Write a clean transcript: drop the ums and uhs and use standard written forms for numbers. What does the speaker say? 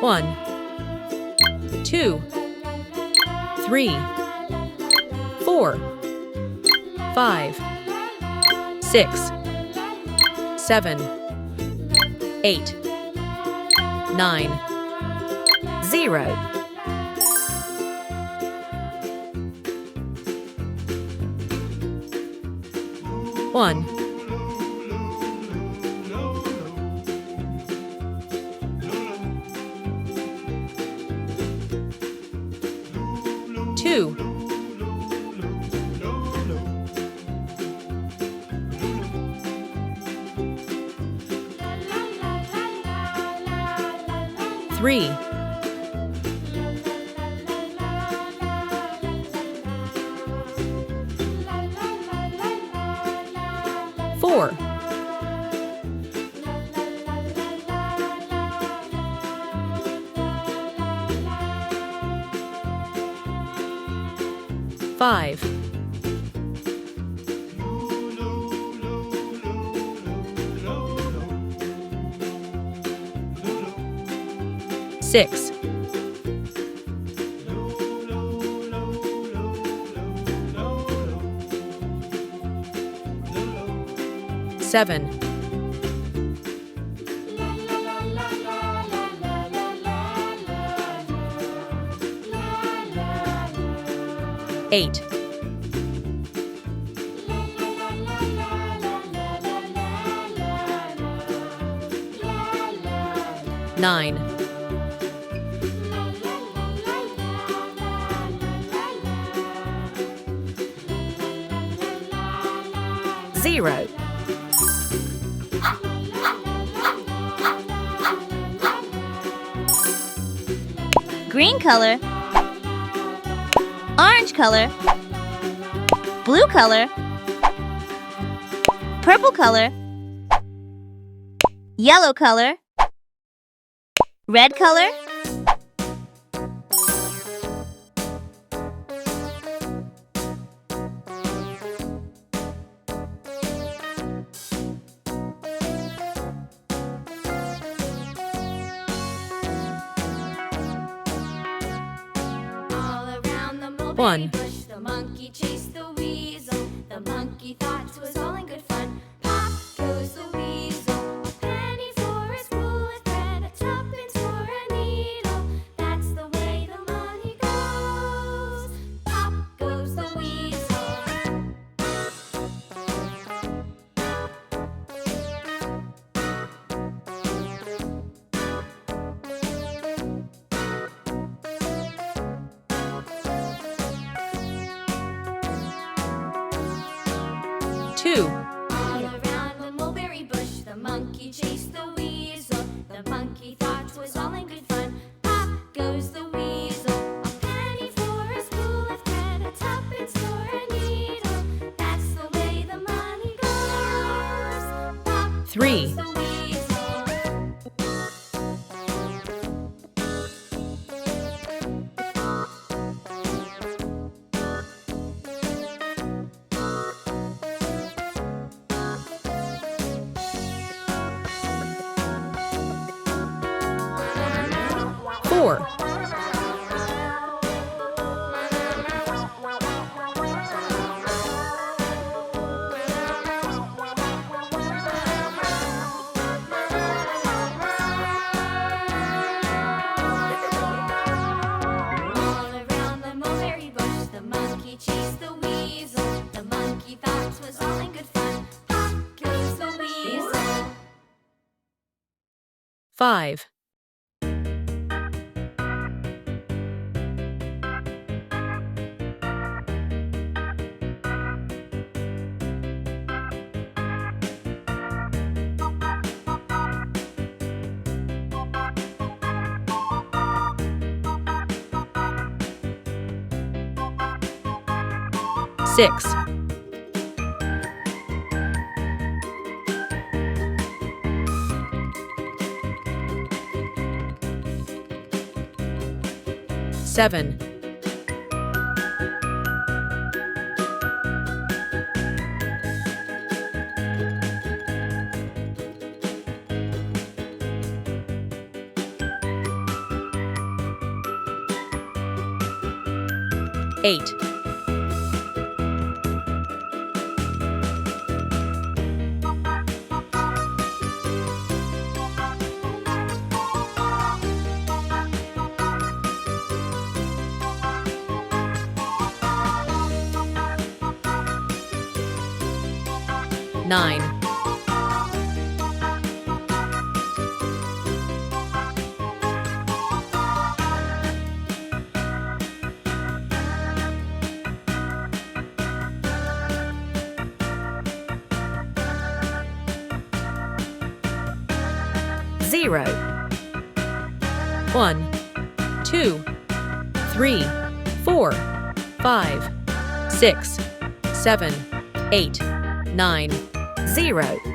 1, 2, 3, 4, 5, 6, 7, 8, 9, 0. 1, 2, 3, 4, 5, 6, 7, 8, 9, 0. Green color, orange color, blue color, purple color, yellow color, red color, One. The monkey chased the weasel. The monkey thought it was all in good fun. Pop goes the weasel. A penny for a spool of thread, a tuppence for a needle. That's the way the money goes. Pop goes the weasel. 2. All around the mulberry bush, the monkey chased the weasel. The monkey thought it was all in good fun. Pop goes the weasel. A penny for a spool of thread, a tuppence for a needle. That's the way the money goes. Pop 3. goes the weasel. 4. 5. 6. 7. 8. 8. 9. 0. 1, 2, 3, 4, 5, 6, 7, 8, 9, 0.